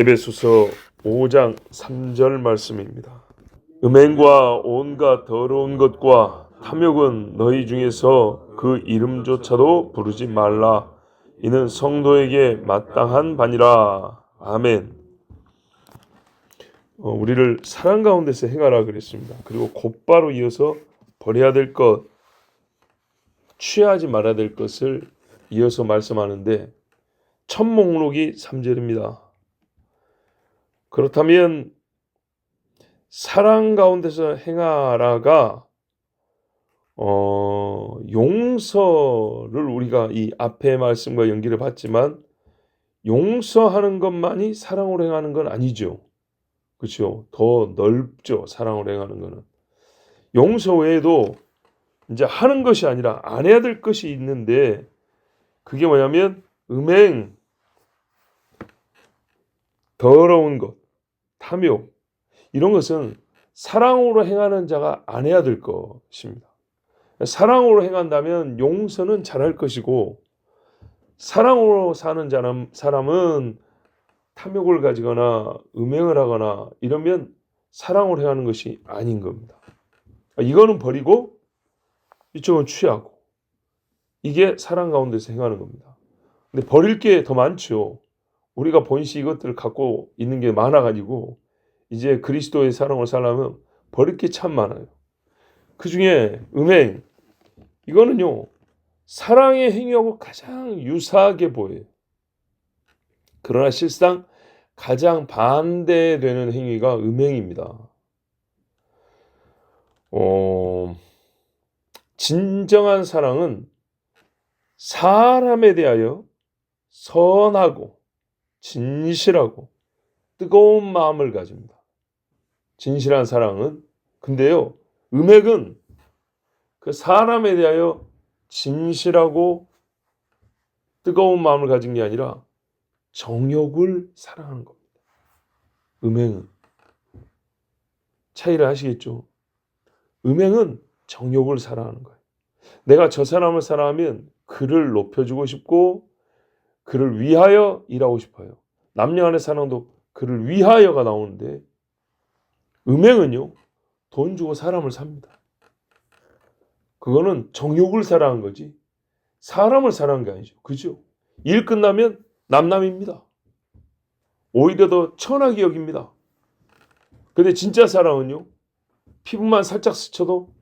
에베소서 5장 3절 말씀입니다. 음행과 온갖 더러운 것과 탐욕은 너희 중에서 그 이름조차도 부르지 말라. 이는 성도에게 마땅한 바니라. 아멘. 우리를 사랑 가운데서 행하라 그랬습니다. 그리고 곧바로 이어서 버려야 될 것, 취하지 말아야 될 것을 이어서 말씀하는데 첫 목록이 3절입니다. 그렇다면 사랑 가운데서 행하라가 용서를 우리가 이 앞의 말씀과 연결해 봤지만 용서하는 것만이 사랑으로 행하는 건 아니죠. 그렇죠? 더 넓죠. 사랑으로 행하는 거는. 용서 외에도 이제 하는 것이 아니라 안 해야 될 것이 있는데 그게 뭐냐면 음행, 더러운 것, 탐욕 이런 것은 사랑으로 행하는 자가 안 해야 될 것입니다. 사랑으로 행한다면 용서는 잘할 것이고 사랑으로 사는 사람은 탐욕을 가지거나 음행을 하거나 이러면 사랑으로 행하는 것이 아닌 겁니다. 이거는 버리고 이쪽은 취하고 이게 사랑 가운데서 행하는 겁니다. 근데 버릴 게 더 많죠. 우리가 본시 이것들을 갖고 있는 게 많아가지고 이제 그리스도의 사랑을 살려면 버릴 게 참 많아요. 그 중에 음행 이거는요 사랑의 행위하고 가장 유사하게 보여요. 그러나 실상 가장 반대되는 행위가 음행입니다. 진정한 사랑은 사람에 대하여 선하고 진실하고 뜨거운 마음을 가집니다. 진실한 사랑은 근데요 음행은 그 사람에 대하여 진실하고 뜨거운 마음을 가진 게 아니라 정욕을 사랑하는 겁니다. 음행은 차이를 아시겠죠? 음행은 정욕을 사랑하는 거예요. 내가 저 사람을 사랑하면 그를 높여주고 싶고 그를 위하여 일하고 싶어요. 남녀 간의 사랑도 그를 위하여가 나오는데 음행은요 돈 주고 사람을 삽니다. 그거는 정욕을 사랑한 거지 사람을 사랑한 게 아니죠. 그죠? 일 끝나면 남남입니다. 오히려 더 천하게 여깁니다. 근데 진짜 사랑은요 피부만 살짝 스쳐도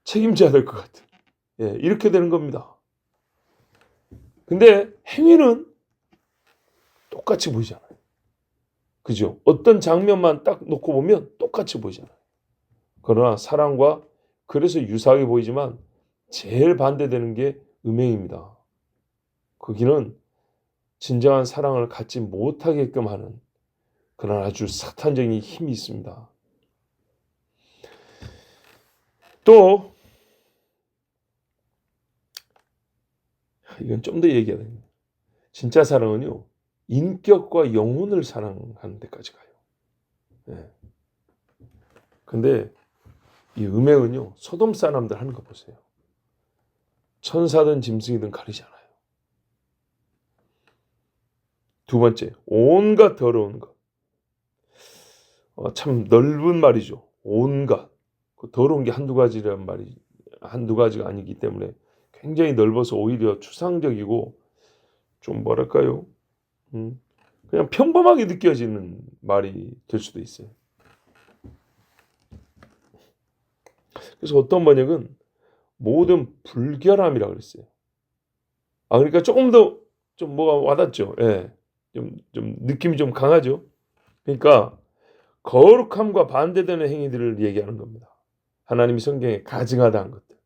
책임져야 될 것 같은 이렇게 되는 겁니다. 근데 행위는 똑같이 보이잖아요. 그죠? 어떤 장면만 딱 놓고 보면 똑같이 보이잖아요. 그러나 사랑과 그래서 유사하게 보이지만 제일 반대되는 게 음행입니다. 거기는 진정한 사랑을 갖지 못하게끔 하는 그런 아주 사탄적인 힘이 있습니다. 또 이건 좀 더 얘기해야 됩니다. 진짜 사랑은요 인격과 영혼을 사랑하는 데까지 가요. 네. 근데 이 음행은요 소돔 사람들 하는 거 보세요. 천사든 짐승이든 가리지 않아요. 두 번째, 온갖 더러운 것. 참 넓은 말이죠. 온갖. 그 더러운 게 한두 가지란 말이 한두 가지가 아니기 때문에 굉장히 넓어서 오히려 추상적이고 좀 뭐랄까요? 그냥 평범하게 느껴지는 말이 될 수도 있어요. 그래서 어떤 번역은 모든 불결함이라고 그랬어요. 그러니까 조금 더 좀 뭐가 와닿죠. 예. 좀 느낌이 좀 강하죠. 그러니까 거룩함과 반대되는 행위들을 얘기하는 겁니다. 하나님이 성경에 가증하다는 것들.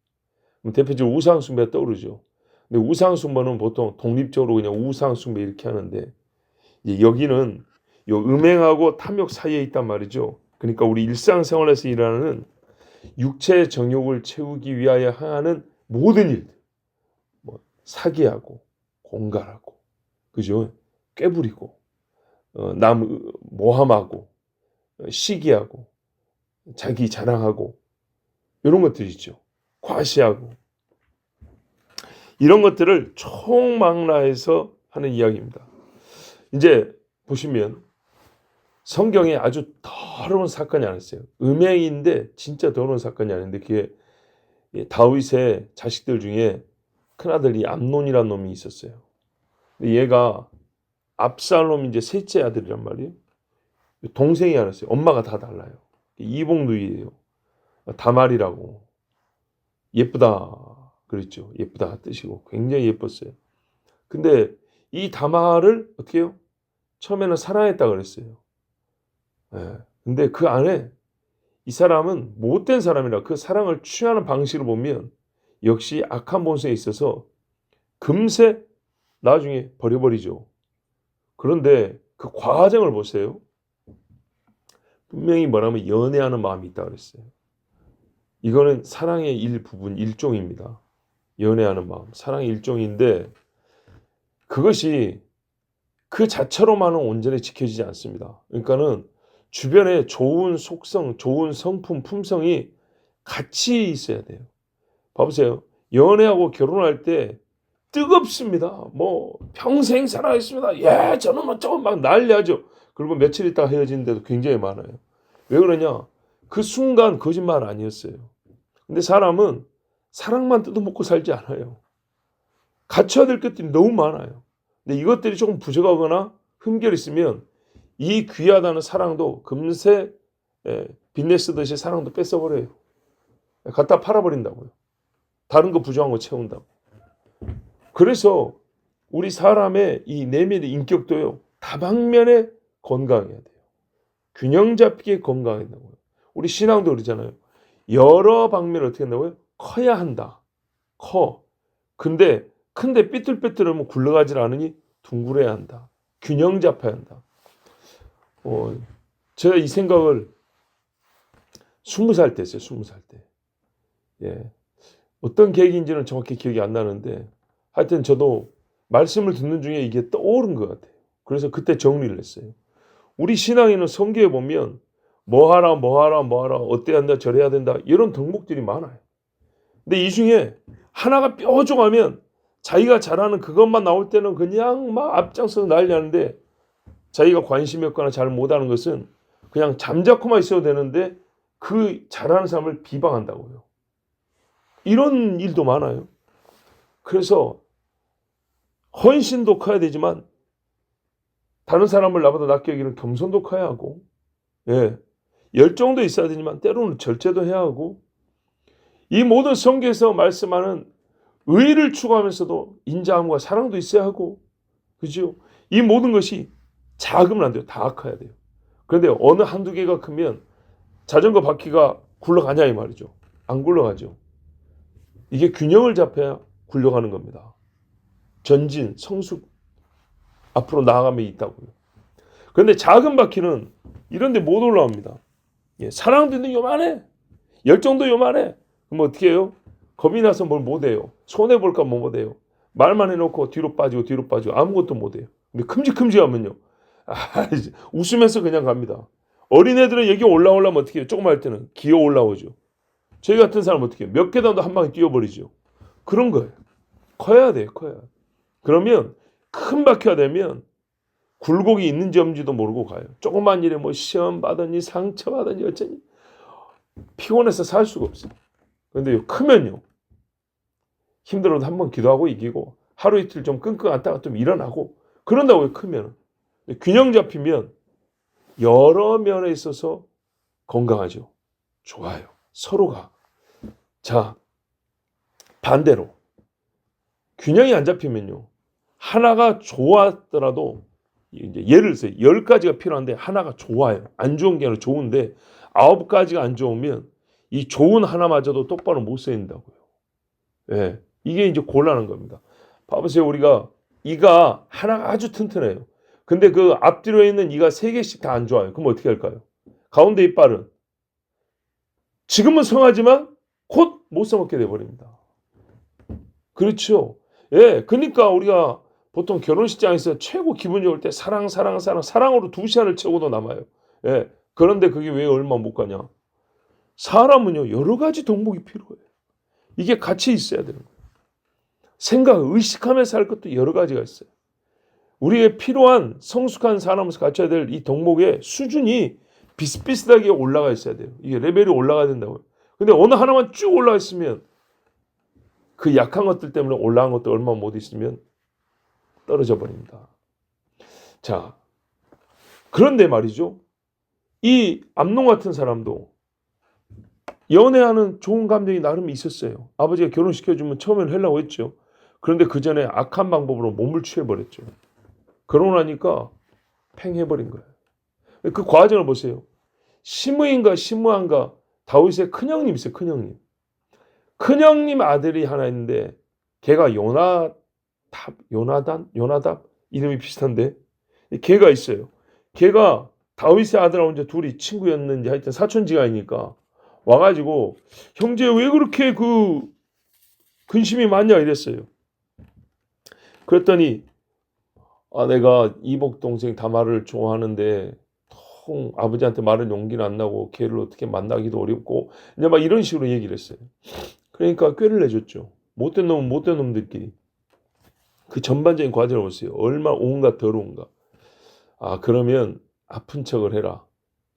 대표적으로 우상숭배가 떠오르죠. 근데 우상숭배는 보통 독립적으로 그냥 우상숭배 이렇게 하는데 여기는 요 음행하고 탐욕 사이에 있단 말이죠. 그러니까 우리 일상생활에서 일어나는 육체의 정욕을 채우기 위하여 하는 모든 일들. 뭐 사기하고 공갈하고 그죠? 꾀부리고 남 모함하고 시기하고 자기 자랑하고 이런 것들 있죠. 과시하고 이런 것들을 총망라해서 하는 이야기입니다. 이제 보시면 성경에 아주 더러운 사건이 하나 있어요. 음행인데 진짜 더러운 사건이 아닌데 그게 다윗의 자식들 중에 큰아들이 암논이라는 놈이 있었어요. 근데 얘가 압살롬 이제 셋째 아들이란 말이에요. 동생이 하나 있어요. 엄마가 다 달라요. 이복누이예요. 다말이라고. 예쁘다 그랬죠. 예쁘다 뜻이고 굉장히 예뻤어요. 근데 이 다말을 어떻게 해요? 처음에는 사랑했다 그랬어요. 예. 근데 그 안에 이 사람은 못된 사람이라 그 사랑을 취하는 방식을 보면 역시 악한 본성에 있어서 금세 나중에 버려버리죠. 그런데 그 과정을 보세요. 분명히 뭐라면 연애하는 마음이 있다 그랬어요. 이거는 사랑의 일부분, 일종입니다. 연애하는 마음, 사랑의 일종인데 그것이 그 자체로만은 온전히 지켜지지 않습니다. 그러니까는 주변에 좋은 속성, 좋은 성품, 품성이 같이 있어야 돼요. 봐보세요. 연애하고 결혼할 때 뜨겁습니다. 뭐 평생 살아있습니다. 예, 저는 뭐 조금 막 난리하죠. 그리고 며칠 있다가 헤어지는데도 굉장히 많아요. 왜 그러냐? 그 순간 거짓말 아니었어요. 근데 사람은 사랑만 뜯어먹고 살지 않아요. 갖춰야 될 것들이 너무 많아요. 근데 이것들이 조금 부족하거나 흠결 있으면 이 귀하다는 사랑도 금세 빚내 쓰듯이 사랑도 뺏어버려요. 갖다 팔아버린다고요. 다른 거 부족한 거 채운다고. 그래서 우리 사람의 이 내면의 인격도요. 다방면에 건강해야 돼요. 균형 잡히게 건강해야 된다고요. 우리 신앙도 그러잖아요. 여러 방면을 어떻게 한다고요? 커야 한다. 커. 근데 큰데 삐뚤빼뚤하면 굴러가질 않으니 둥그래야 한다. 균형 잡혀야 한다. 제가 이 생각을 20살 때 했어요. 20살 때. 예. 어떤 계기인지는 정확히 기억이 안 나는데 하여튼 저도 말씀을 듣는 중에 이게 떠오른 것 같아요. 그래서 그때 정리를 했어요. 우리 신앙에는 성경에 보면 뭐하라 어때야 한다 저래야 된다 이런 덕목들이 많아요. 근데 이 중에 하나가 뾰족하면 자기가 잘하는 그것만 나올 때는 그냥 막 앞장서서 난리하는데 자기가 관심이 없거나 잘 못하는 것은 그냥 잠자코만 있어도 되는데 그 잘하는 사람을 비방한다고요. 이런 일도 많아요. 그래서 헌신도 커야 되지만 다른 사람을 나보다 낫게 여기는 겸손도 커야 하고 예, 열정도 있어야 되지만 때로는 절제도 해야 하고 이 모든 성경에서 말씀하는 의를 추구하면서도 인자함과 사랑도 있어야 하고 그죠? 이 모든 것이 작으면 안 돼요. 다 커야 돼요. 그런데 어느 한두 개가 크면 자전거 바퀴가 굴러가냐 이 말이죠. 안 굴러가죠. 이게 균형을 잡아야 굴러가는 겁니다. 전진, 성숙 앞으로 나아감이 있다고요. 그런데 작은 바퀴는 이런 데 못 올라옵니다. 예, 사랑도 있는 요만해. 열정도 요만해. 그럼 어떻게 해요? 겁이 나서 뭘 못해요. 손해볼까 못해요. 말만 해놓고 뒤로 빠지고 아무것도 못해요. 근데 큼직큼직하면요. 웃으면서 그냥 갑니다. 어린애들은 여기 올라오려면 어떻게 해요? 조금 할 때는 기어 올라오죠. 저희 같은 사람은 어떻게 해요? 몇 계단도 한 방에 뛰어버리죠. 그런 거예요. 커야 돼요. 커야. 그러면 큰 바퀴가 되면 굴곡이 있는지 없는지도 모르고 가요. 조그만 일에 뭐 시험 받았니 상처 받았니 어쩌니 피곤해서 살 수가 없어요. 그런데 크면요. 힘들어도 한번 기도하고 이기고 하루 이틀 좀 끙끙 앓다가 좀 일어나고 그런다고요. 크면. 균형 잡히면 여러 면에 있어서 건강하죠. 좋아요. 서로가. 자, 반대로 균형이 안 잡히면요. 하나가 좋았더라도 이제 예를 들어서 10가지가 필요한데 하나가 좋아요. 안 좋은 게 아니라 좋은데 9가지가 안 좋으면 이 좋은 하나마저도 똑바로 못 쓰인다고요. 예, 이게 이제 곤란한 겁니다. 봐보세요. 우리가 이가 하나가 아주 튼튼해요. 근데 그 앞뒤로 있는 이가 3개씩 다 안 좋아요. 그럼 어떻게 할까요? 가운데 이빨은 지금은 성하지만 곧 못 써먹게 돼버립니다. 그렇죠. 예, 그러니까 우리가 보통 결혼식장에서 최고 기분 좋을 때 사랑으로 2시간을 채우고도 남아요. 예, 그런데 그게 왜 얼마 못 가냐? 사람은요 여러 가지 덕목이 필요해요. 이게 같이 있어야 되는 거예요. 생각, 의식하면서 할 것도 여러 가지가 있어요. 우리에게 필요한 성숙한 사람으로서 갖춰야 될 이 덕목의 수준이 비슷비슷하게 올라가 있어야 돼요. 이게 레벨이 올라가야 된다고요. 근데 어느 하나만 쭉 올라가 있으면 그 약한 것들 때문에 올라간 것도 얼마 못 있으면 떨어져 버립니다. 자, 그런데 말이죠. 이 암논 같은 사람도 연애하는 좋은 감정이 나름 있었어요. 아버지가 결혼시켜주면 처음에는 하려고 했죠. 그런데 그 전에 악한 방법으로 몸을 취해버렸죠. 그러고 나니까 팽해버린 거예요. 그 과정을 보세요. 시므인가 시므한가 다윗의 큰형님 있어요. 큰형님. 큰형님 아들이 하나 있는데 걔가 요나답 이름이 비슷한데 걔가 있어요. 걔가 다윗의 아들하고 이제 둘이 친구였는지 하여튼 사촌지간이니까 와가지고 형제 왜 그렇게 그 근심이 많냐 이랬어요. 그랬더니 내가 이복 동생 다말을 좋아하는데 아버지한테 말을 용기는 안 나고 걔를 어떻게 만나기도 어렵고 이제 막 이런 식으로 얘기를 했어요. 그러니까 꾀를 내줬죠. 못된 놈은 못된 놈들끼리. 그 전반적인 과정을 보세요. 얼마나 온갖 더러운가. 그러면 아픈 척을 해라.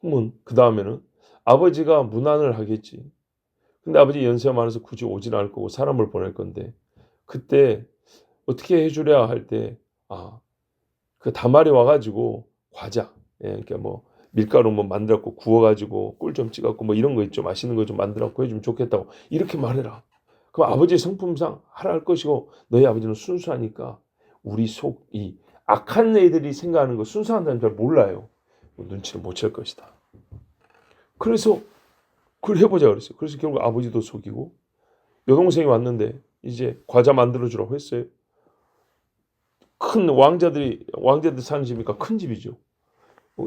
그러면 그 다음에는 아버지가 무난을 하겠지. 근데 아버지 연세가 많아서 굳이 오질 않을 거고 사람을 보낼 건데 그때 어떻게 해주랴 할 때 그 다말이 와가지고 과자, 그러니까 뭐 밀가루 뭐 만들었고 구워가지고 꿀 좀 찍었고 뭐 이런 거 있죠. 맛있는 거 좀 만들었고 해주면 좋겠다고 이렇게 말해라. 그럼 아버지의 성품상 하라 할 것이고 너희 아버지는 순수하니까 우리 속이 악한 애들이 생각하는 거 순수한다는 줄 몰라요. 눈치를 못 챌 것이다. 그래서 그걸 해보자 그랬어요. 그래서 결국 아버지도 속이고 여동생이 왔는데 이제 과자 만들어주라고 했어요. 큰 왕자들 사는 집이니까 큰 집이죠.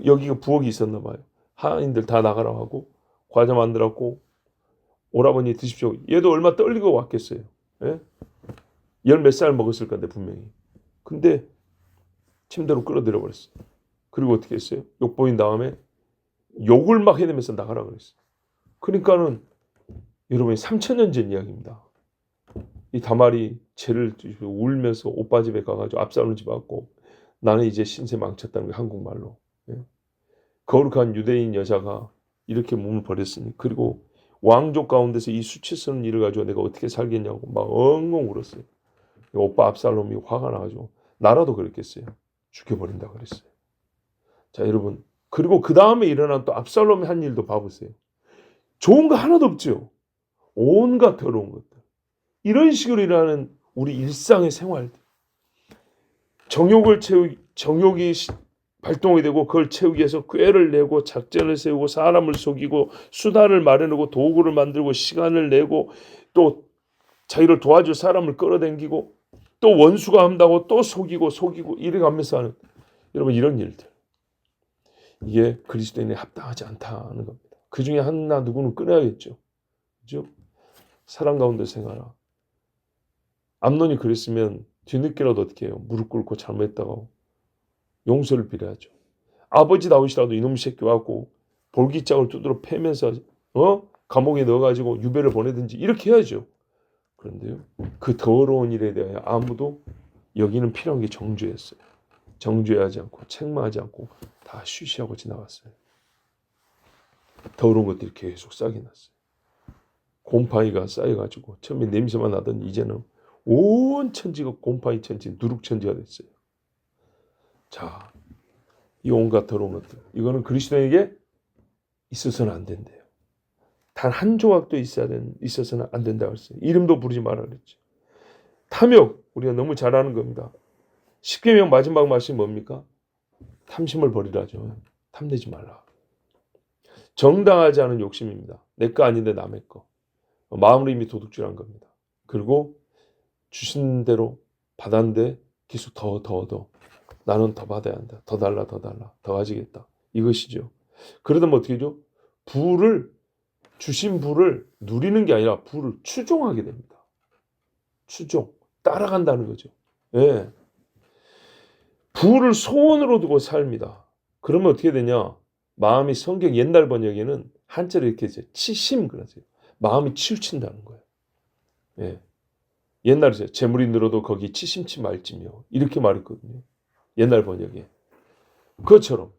여기가 부엌이 있었나 봐요. 하인들 다 나가라고 하고 과자 만들었고 오라버니 드십시오. 얘도 얼마 떨리고 왔겠어요. 예? 열 몇 살 먹었을 건데 분명히. 근데 침대로 끌어들여 버렸어요. 그리고 어떻게 했어요? 욕 보인 다음에 욕을 막 해내면서 나가라 그랬어요. 그러니까는 여러분이 3,000년 전 이야기입니다. 이 다말이 죄를 울면서 오빠 집에 가가지고 압살롬 집 왔고 나는 이제 신세 망쳤다는 거 한국말로. 예? 거룩한 유대인 여자가 이렇게 몸을 버렸으니 그리고 왕족 가운데서 이 수치스러운 일을 가지고 내가 어떻게 살겠냐고 막 엉엉 울었어요. 오빠 압살롬이 화가 나가지고 나라도 그랬겠어요. 죽여버린다 그랬어요. 자 여러분 그리고 그 다음에 일어난 또 압살롬이 한 일도 봐보세요. 좋은 거 하나도 없죠. 온갖 더러운 것들. 이런 식으로 일어나는 우리 일상의 생활. 정욕이 발동이 되고 그걸 채우기 위해서 꾀를 내고 작전을 세우고 사람을 속이고 수단을 마련하고 도구를 만들고 시간을 내고 또 자기를 도와줄 사람을 끌어당기고 또 원수가 한다고 또 속이고 이래 가면서 하는 여러분 이런 일들. 이게 그리스도인에 합당하지 않다는 겁니다. 그 중에 하나 누구는 끊어야겠죠. 그죠? 사랑 가운데 생활하. 암논이 그랬으면 뒤늦게라도 어떻게 해요? 무릎 꿇고 잘못했다고 용서를 빌어야죠. 아버지 다윗이라도 이놈 새끼 와갖고 볼기짝을 두드러 패면서 감옥에 넣어가지고 유배를 보내든지 이렇게 해야죠. 그런데요. 그 더러운 일에 대하여 아무도 여기는 필요한 게 정죄였어요. 정죄하지 않고 책망하지 않고 다 쉬쉬하고 지나갔어요. 더러운 것들이 계속 쌓여 났어요. 곰팡이가 쌓여가지고 처음에 냄새만 나던 이제는 온 천지가 곰팡이 천지, 누룩 천지가 됐어요. 자, 이 온갖 더러운 것들, 이거는 그리스도에게 있어서는 안 된대요. 단 한 조각도 있어서는 안 된다고 했어요. 이름도 부르지 말라 그랬죠. 탐욕, 우리가 너무 잘 아는 겁니다. 십계명 마지막 말씀이 뭡니까? 탐심을 버리라죠. 탐내지 말라. 정당하지 않은 욕심입니다. 내 거 아닌데 남의 거. 마음으로 이미 도둑질한 겁니다. 그리고 주신 대로 받았는데 계속 더 나는 더 받아야 한다. 더 달라 더 가지겠다. 이것이죠. 그러다 어떻게 되죠? 주신 부를 누리는 게 아니라 부를 추종하게 됩니다. 추종. 따라간다는 거죠. 예. 부를 소원으로 두고 삽니다. 그러면 어떻게 되냐? 마음이 성경 옛날 번역에는 한자로 이렇게 해서 치심 그러세요. 마음이 치우친다는 거예요. 예. 옛날에 재물이 늘어도 거기 치심치 말지며 이렇게 말했거든요. 옛날 번역에. 그것처럼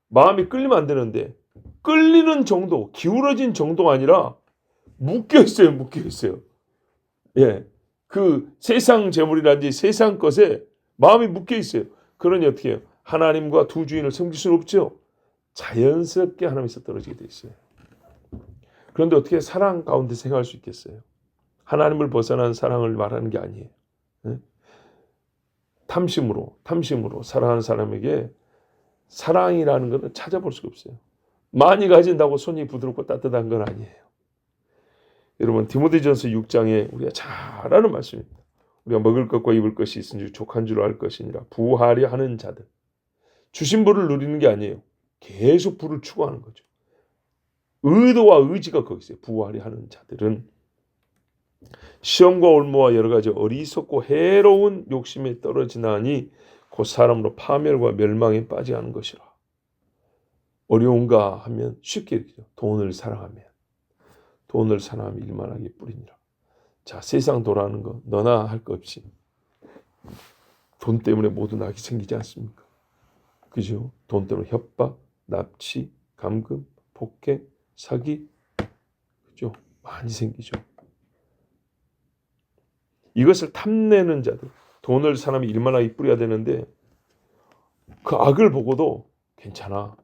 마음이 끌리면 안 되는데 끌리는 정도, 기울어진 정도가 아니라 묶여 있어요. 묶여 있어요. 예. 그 세상 재물이라든지 세상 것에 마음이 묶여 있어요. 그러니 어떻게 해요? 하나님과 두 주인을 섬길 수는 없죠. 자연스럽게 하나님에서 떨어지게 돼 있어요. 그런데 어떻게 사랑 가운데 생활할 수 있겠어요? 하나님을 벗어난 사랑을 말하는 게 아니에요. 예? 탐심으로 사랑하는 사람에게 사랑이라는 것은 찾아볼 수가 없어요. 많이 가진다고 손이 부드럽고 따뜻한 건 아니에요. 여러분 디모데전서 6장에 우리가 잘 아는 말씀입니다. 우리가 먹을 것과 입을 것이 있은지 족한 줄 알 것이니라. 부하려 하는 자들. 주신 부를 누리는 게 아니에요. 계속 부를 추구하는 거죠. 의도와 의지가 거기 있어요. 부하려 하는 자들은 시험과 올무와 여러 가지 어리석고 해로운 욕심에 떨어지나니 곧 사람으로 파멸과 멸망에 빠지게 하는 것이라. 어려운가 하면 쉽게 이렇게 돈을 사랑하면 일만하게 뿌리니라. 자, 세상 돌아가는 거 너나 할 거 없이 돈 때문에 모두 낙이 생기지 않습니까? 그죠? 돈 때문에 협박, 납치, 감금, 폭행, 사기, 그죠? 많이 생기죠. 이것을 탐내는 자들, 돈을 사람이 일만하게 뿌려야 되는데 그 악을 보고도 괜찮아.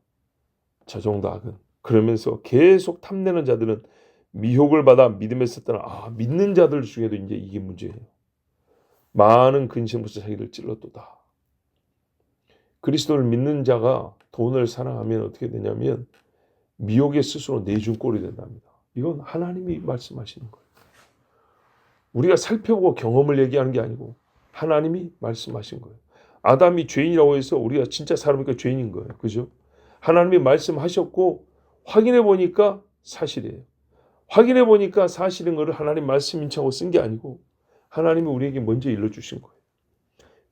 저 정도 악은. 그러면서 계속 탐내는 자들은 미혹을 받아 믿음에서 떠나 믿는 자들 중에도 이제 이게 문제예요. 많은 근심부터 자기를 찔렀도다. 그리스도를 믿는 자가 돈을 사랑하면 어떻게 되냐면 미혹에 스스로 내준 꼴이 된답니다. 이건 하나님이 말씀하시는 거예요. 우리가 살펴보고 경험을 얘기하는 게 아니고 하나님이 말씀하신 거예요. 아담이 죄인이라고 해서 우리가 진짜 사람이니까 죄인인 거예요. 그죠? 하나님이 말씀하셨고 확인해 보니까 사실이에요. 확인해 보니까 사실인 것을 하나님 말씀인 척하고 쓴 게 아니고 하나님이 우리에게 먼저 일러주신 거예요.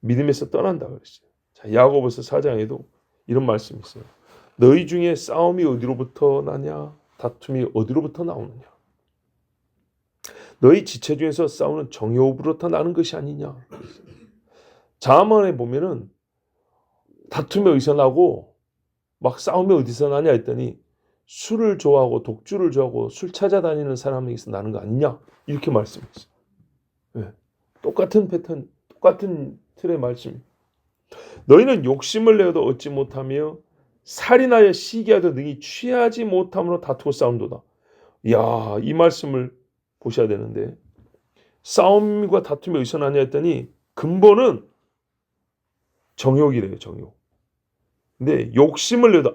믿음에서 떠난다 그랬어요. 자, 야고보서 4장에도 이런 말씀이 있어요. 너희 중에 싸움이 어디로부터 나냐? 다툼이 어디로부터 나오느냐? 너희 지체 중에서 싸우는 정욕으로부터 나는 것이 아니냐? 자문에 보면은 다툼이 어디서 나고 막 싸움이 어디서 나냐 했더니 술을 좋아하고 독주를 좋아하고 술 찾아다니는 사람에게서 나는 거 아니냐? 이렇게 말씀했어요. 네. 똑같은 패턴, 똑같은 틀의 말씀입니다. 너희는 욕심을 내어도 얻지 못하며 살인하여 시기하여 능히 취하지 못함으로 다투고 싸운도다. 이야, 이 말씀을 보셔야 되는데 싸움과 다툼이 어디서 나냐 했더니 근본은 정욕이래요. 정욕. 근데 욕심을 내도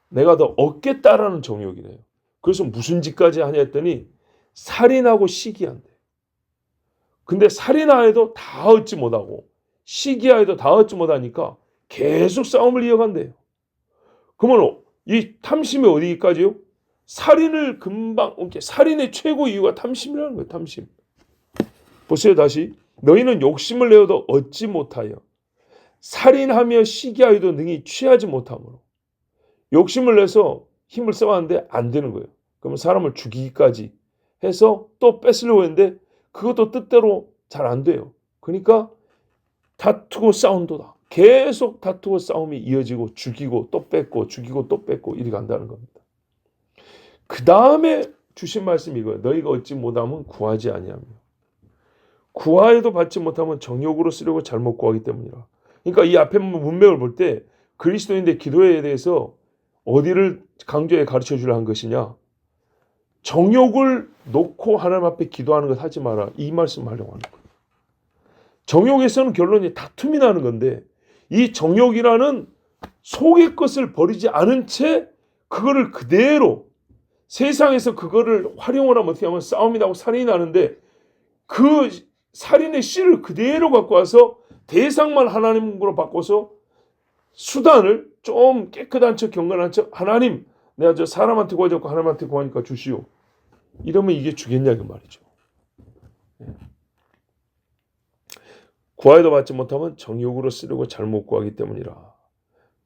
내가 더 얻겠다라는 정욕이래요. 그래서 무슨 짓까지 하냐 했더니 살인하고 시기한대. 근데 살인하여도 다 얻지 못하고 시기하여도 다 얻지 못하니까 계속 싸움을 이어간대요. 그러면 이 탐심이 어디까지요? 살인을 살인의 최고 이유가 탐심이라는 거예요. 탐심. 보세요 다시. 너희는 욕심을 내어도 얻지 못하여 살인하며 시기하여도 능히 취하지 못함으로. 욕심을 내서 힘을 써봤는데 안 되는 거예요. 그러면 사람을 죽이기까지 해서 또 뺏으려고 했는데 그것도 뜻대로 잘 안 돼요. 그러니까 다투고 싸운도다. 계속 다투고 싸움이 이어지고 죽이고 또 뺏고 죽이고 또 뺏고 이리 간다는 겁니다. 그 다음에 주신 말씀이 이거예요. 너희가 얻지 못하면 구하지 아니하며 구하여도 받지 못하면 정욕으로 쓰려고 잘못 구하기 때문이라. 그러니까 이 앞에 문맥을 볼 때 그리스도인의 기도에 대해서 어디를 강조해 가르쳐 주려 한 것이냐. 정욕을 놓고 하나님 앞에 기도하는 것 하지 마라. 이 말씀 하려고 하는 거예요. 정욕에서는 결론이 다툼이 나는 건데 이 정욕이라는 속의 것을 버리지 않은 채 그거를 그대로 세상에서 그거를 활용을 하면 어떻게 하면 싸움이 나고 살인이 나는데 그 살인의 씨를 그대로 갖고 와서 대상만 하나님으로 바꿔서 수단을 좀 깨끗한 척 경건한 척 하나님 내가 저 사람한테 구하자고 하나님한테 구하니까 주시오. 이러면 이게 주겠냐 그 말이죠. 구하여도 받지 못하면 정욕으로 쓰려고 잘못 구하기 때문이라.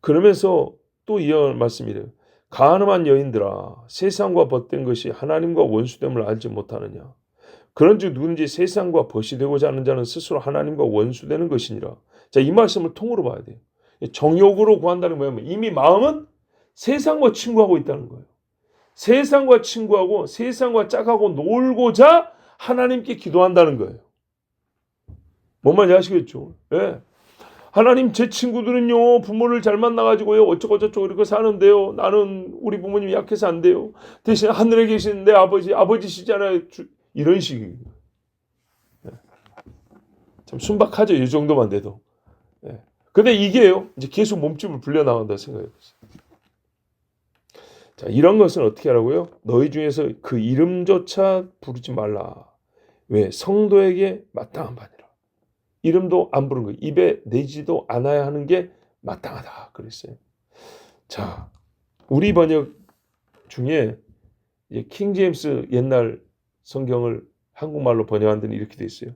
그러면서 또 이어 말씀이래요. 가늠한 여인들아 세상과 벗된 것이 하나님과 원수됨을 알지 못하느냐. 그런즉 누군지 세상과 벗이 되고자 하는 자는 스스로 하나님과 원수되는 것이니라. 자, 이 말씀을 통으로 봐야 돼요. 정욕으로 구한다는 게 뭐냐면 이미 마음은 세상과 친구하고 있다는 거예요. 세상과 친구하고 세상과 짝하고 놀고자 하나님께 기도한다는 거예요. 뭔 말인지 아시겠죠? 예. 하나님, 제 친구들은요 부모를 잘 만나가지고요 어쩌고 저쩌고 이렇게 사는데요, 나는 우리 부모님이 약해서 안 돼요. 대신 하늘에 계신 내 아버지시잖아요. 이런 식이에요. 예. 참 순박하죠, 이 정도만 돼도. 예. 근데 이게요 이제 계속 몸집을 불려 나간다 생각해보세요. 자, 이런 것은 어떻게 하라고요? 너희 중에서 그 이름조차 부르지 말라. 왜? 성도에게 마땅한 바니라. 이름도 안 부른 거, 입에 내지도 않아야 하는 게 마땅하다 그랬어요. 자, 우리 번역 중에 킹 제임스 옛날 성경을 한국말로 번역한 데는 이렇게 돼 있어요.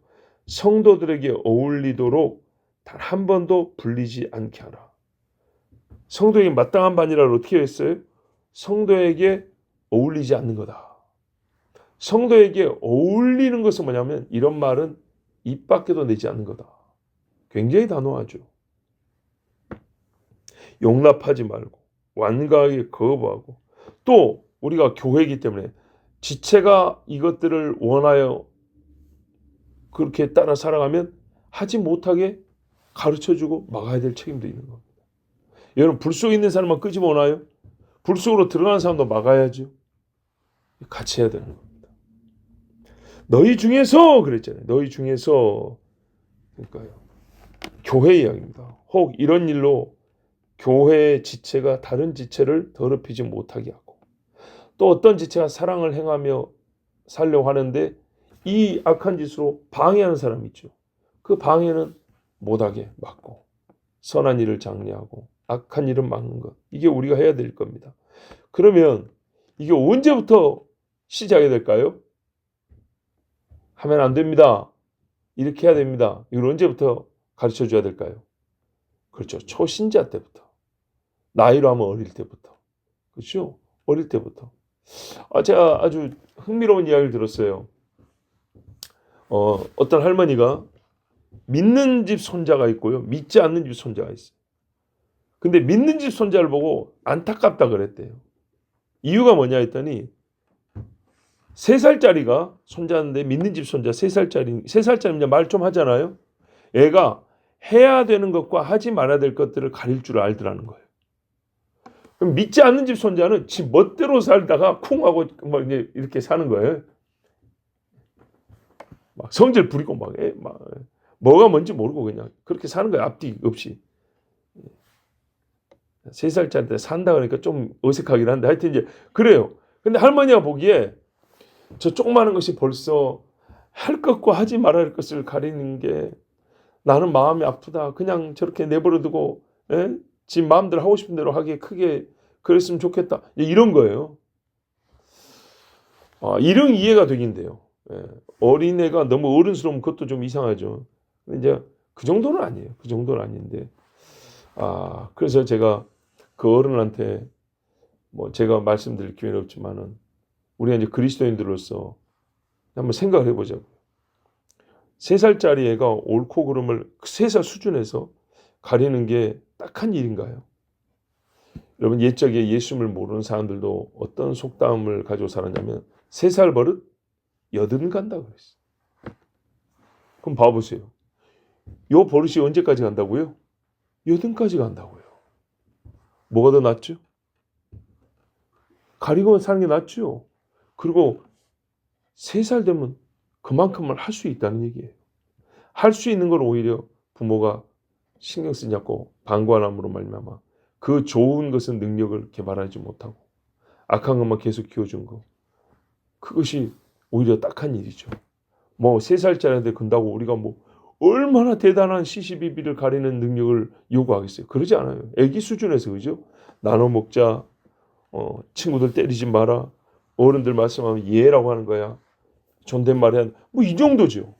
성도들에게 어울리도록 단 한 번도 불리지 않게 하라. 성도에게 마땅한 바니라를 어떻게 했어요? 성도에게 어울리지 않는 거다. 성도에게 어울리는 것은 뭐냐면 이런 말은 입 밖에도 내지 않는 거다. 굉장히 단호하죠. 용납하지 말고 완강하게 거부하고, 또 우리가 교회이기 때문에 지체가 이것들을 원하여 그렇게 따라 살아가면 하지 못하게 가르쳐주고 막아야 될 책임도 있는 겁니다. 여러분, 불 속에 있는 사람만 끄집어 오나요? 불 속으로 들어가는 사람도 막아야죠. 같이 해야 되는 겁니다. 너희 중에서 그랬잖아요. 너희 중에서, 그러니까요. 교회 이야기입니다. 혹 이런 일로 교회의 지체가 다른 지체를 더럽히지 못하게 하고, 또 어떤 지체가 사랑을 행하며 살려고 하는데 이 악한 짓으로 방해하는 사람이 있죠. 그 방해는 못하게 막고 선한 일을 장려하고 악한 일은 막는 것, 이게 우리가 해야 될 겁니다. 그러면 이게 언제부터 시작이 될까요? 하면 안 됩니다. 이렇게 해야 됩니다. 이걸 언제부터 가르쳐 줘야 될까요? 그렇죠. 초신자 때부터. 나이로 하면 어릴 때부터. 그렇죠? 어릴 때부터. 제가 아주 흥미로운 이야기를 들었어요. 어떤 할머니가 믿는 집 손자가 있고요, 믿지 않는 집 손자가 있어요. 근데 믿는 집 손자를 보고 안타깝다 그랬대요. 이유가 뭐냐 했더니 3살짜리가 손자인데, 믿는 집 손자 3살짜리면 말 좀 하잖아요. 애가 해야 되는 것과 하지 말아야 될 것들을 가릴 줄 알더라는 거예요. 그럼 믿지 않는 집 손자는 지 멋대로 살다가 쿵 하고 막 이렇게 사는 거예요. 막 성질 부리고 막 뭐가 뭔지 모르고 그냥 그렇게 사는 거예요. 앞뒤 없이. 3살짜리 때 산다 그러니까 좀 어색하긴 한데 하여튼 이제 그래요. 근데 할머니가 보기에 저 조그마한 것이 벌써 할 것과 하지 말아야 할 것을 가리는 게 나는 마음이 아프다. 그냥 저렇게 내버려 두고 지 마음대로 하고 싶은 대로 하게 크게 그랬으면 좋겠다. 이런 거예요. 이런 이해가 되긴데요. 어린애가 너무 어른스러우면 그것도 좀 이상하죠. 근데 이제 그 정도는 아니에요. 그 정도는 아닌데. 그래서 제가 그 어른한테 뭐 제가 말씀드릴 기회는 없지만은 우리가 이제 그리스도인들로서 한번 생각을 해보자고요. 3살짜리 애가 옳고 그름을 3살 수준에서 가리는 게 딱한 일인가요? 여러분, 옛적에 예수님을 모르는 사람들도 어떤 속담을 가지고 살았냐면 3살 버릇 여든 간다 그랬어요. 그럼 봐보세요. 요 버릇이 언제까지 간다고요? 여든까지 간다고요. 뭐가 더 낫죠? 가리고 사는 게 낫죠. 그리고 3살 되면 그만큼을 할 수 있다는 얘기예요. 할 수 있는 걸 오히려 부모가 신경 쓰지 않고 방관함으로 말미암아 그 좋은 것은 능력을 개발하지 못하고 악한 것만 계속 키워준 거, 그것이 오히려 딱한 일이죠. 뭐 3살짜리한테 근다고 우리가 뭐 얼마나 대단한 시시비비를 가리는 능력을 요구하겠어요? 그러지 않아요. 애기 수준에서, 그죠? 나눠 먹자, 친구들 때리지 마라, 어른들 말씀하면 예라고 하는 거야, 존댓말 해야, 뭐 이 정도죠.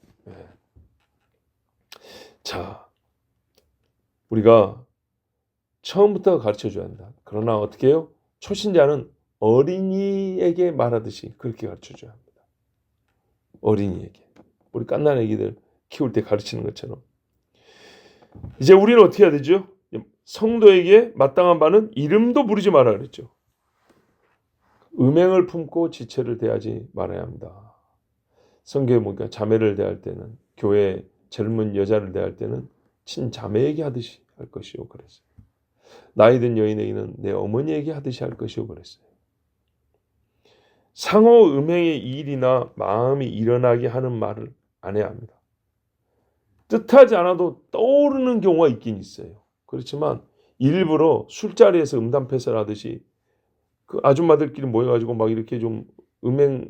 자, 우리가 처음부터 가르쳐줘야 한다. 그러나 어떻게 해요? 초신자는 어린이에게 말하듯이 그렇게 가르쳐줘야 합니다. 어린이에게. 우리 갓난 애기들 키울 때 가르치는 것처럼. 이제 우리는 어떻게 해야 되죠? 성도에게 마땅한 바는 이름도 부르지 말아야 그랬죠. 음행을 품고 지체를 대하지 말아야 합니다. 성경에 보니까 자매를 대할 때는, 교회 젊은 여자를 대할 때는 친자매에게 하듯이 할 것이요 그랬어요. 나이든 여인에게는 내 어머니에게 하듯이 할 것이요 그랬어요. 상호 음행의 일이나 마음이 일어나게 하는 말을 안 해야 합니다. 뜻하지 않아도 떠오르는 경우가 있긴 있어요. 그렇지만 일부러 술자리에서 음담패설 하듯이 그 아줌마들끼리 모여가지고 막 이렇게 좀 음행에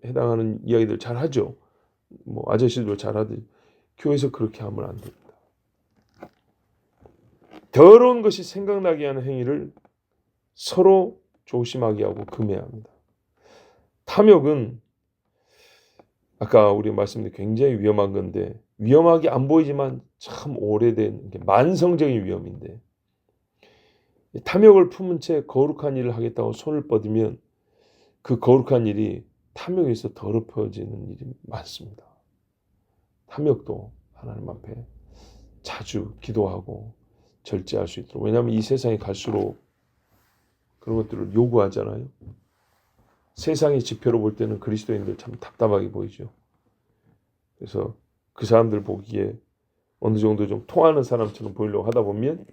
해당하는 이야기들 잘 하죠. 뭐 아저씨도 잘 하듯이 교회에서 그렇게 하면 안 됩니다. 더러운 것이 생각나게 하는 행위를 서로 조심하게 하고 금해야 합니다. 탐욕은 아까 우리 말씀드린 굉장히 위험한 건데 위험하게 안 보이지만 참 오래된 만성적인 위험인데 탐욕을 품은 채 거룩한 일을 하겠다고 손을 뻗으면 그 거룩한 일이 탐욕에서 더럽혀지는 일이 많습니다. 탐욕도 하나님 앞에 자주 기도하고 절제할 수 있도록. 왜냐하면 이 세상에 갈수록 그런 것들을 요구하잖아요. 세상의 지표로 볼 때는 그리스도인들 참 답답하게 보이죠. 그래서 그 사람들 보기에 어느 정도 좀 통하는 사람처럼 보이려고 하다 보면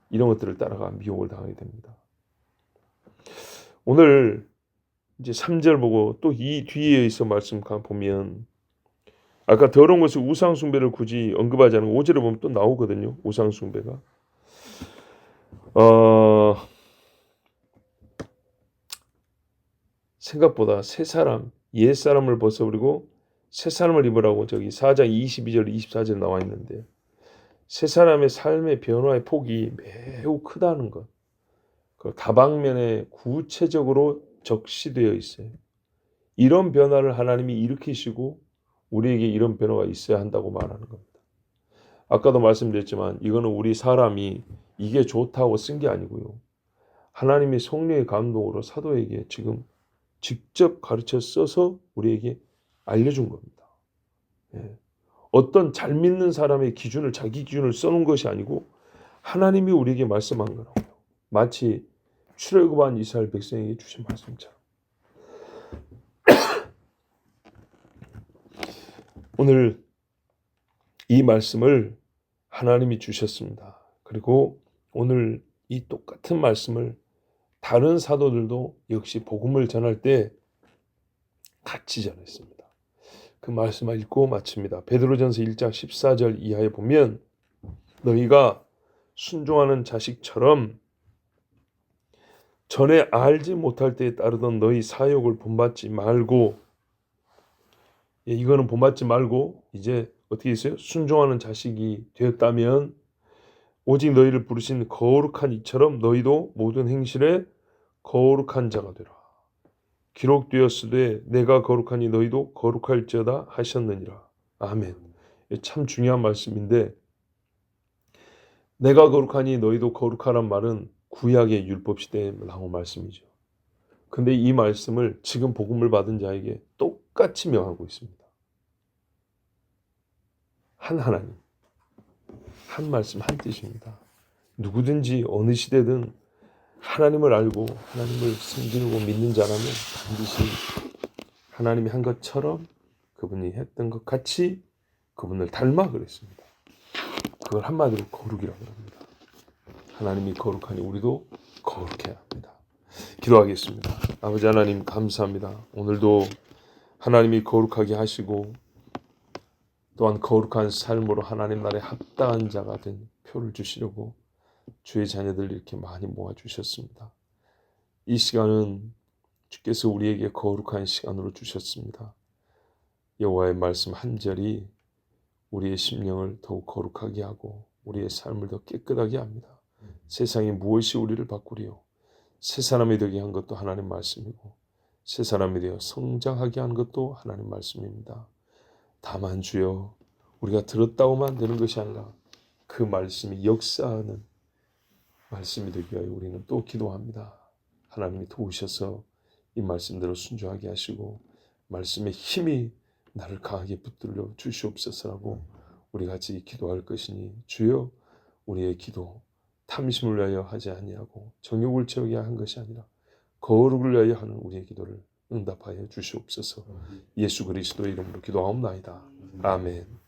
이런 것들을 따라가 미혹을 당하게 됩니다. 오늘 이제 3절 보고 또 이 뒤에 있어 말씀 보면 아까 더러운 것을 우상 숭배를 굳이 언급하지 않은 5절에 보면 또 나오거든요. 우상 숭배가. 생각보다 새 사람, 옛 사람을 벗어버리고 새 사람을 입으라고 저기 4장 22절 24절 나와 있는데 새 사람의 삶의 변화의 폭이 매우 크다는 것. 그 다방면에 구체적으로 적시되어 있어요. 이런 변화를 하나님이 일으키시고 우리에게 이런 변화가 있어야 한다고 말하는 겁니다. 아까도 말씀드렸지만 이거는 우리 사람이 이게 좋다고 쓴 게 아니고요. 하나님이 성령의 감동으로 사도에게 지금 직접 가르쳐 써서 우리에게 알려준 겁니다. 어떤 잘 믿는 사람의 기준을 자기 기준을 써놓은 것이 아니고 하나님이 우리에게 말씀한 거라고요. 마치 출애굽한 이스라엘 백성에게 주신 말씀처럼. 오늘 이 말씀을 하나님이 주셨습니다. 그리고 오늘 이 똑같은 말씀을 다른 사도들도 역시 복음을 전할 때 같이 전했습니다. 그 말씀을 읽고 마칩니다. 베드로전서 1장 14절 이하에 보면 너희가 순종하는 자식처럼 전에 알지 못할 때에 따르던 너희 사욕을 본받지 말고 이거는 본받지 말고 이제 어떻게 있어요? 순종하는 자식이 되었다면 오직 너희를 부르신 거룩한 이처럼 너희도 모든 행실에 거룩한 자가 되라. 기록되었으되 내가 거룩하니 너희도 거룩할지어다 하셨느니라. 아멘. 참 중요한 말씀인데 내가 거룩하니 너희도 거룩하란 말은 구약의 율법 시대에 나온 말씀이죠. 근데 이 말씀을 지금 복음을 받은 자에게 똑같이 명하고 있습니다. 한 하나님, 한 말씀, 한 뜻입니다. 누구든지 어느 시대든 하나님을 알고 하나님을 섬기고 믿는 자라면 반드시 하나님이 한 것처럼 그분이 했던 것 같이 그분을 닮아 그랬습니다. 그걸 한마디로 거룩이라고 합니다. 하나님이 거룩하니 우리도 거룩해야 합니다. 기도하겠습니다. 아버지 하나님 감사합니다. 오늘도 하나님이 거룩하게 하시고 또한 거룩한 삶으로 하나님 나라에 합당한 자가 된 표를 주시려고 주의 자녀들 이렇게 많이 모아주셨습니다. 이 시간은 주께서 우리에게 거룩한 시간으로 주셨습니다. 여호와의 말씀 한 절이 우리의 심령을 더욱 거룩하게 하고 우리의 삶을 더 깨끗하게 합니다. 세상에 무엇이 우리를 바꾸리요? 새 사람이 되게 한 것도 하나님 말씀이고 새 사람이 되어 성장하게 한 것도 하나님 말씀입니다. 다만 주여 우리가 들었다고만 되는 것이 아니라 그 말씀이 역사하는 말씀이 되기 위하여 우리는 또 기도합니다. 하나님이 도우셔서 이 말씀대로 순종하게 하시고 말씀의 힘이 나를 강하게 붙들려 주시옵소서라고 우리 같이 기도할 것이니 주여 우리의 기도 탐심을 위하여 하지 아니하고 정욕을 채우게 한 것이 아니라 거룩을 위하여 하는 우리의 기도를 응답하여 주시옵소서. 예수 그리스도의 이름으로 기도하옵나이다. 아멘.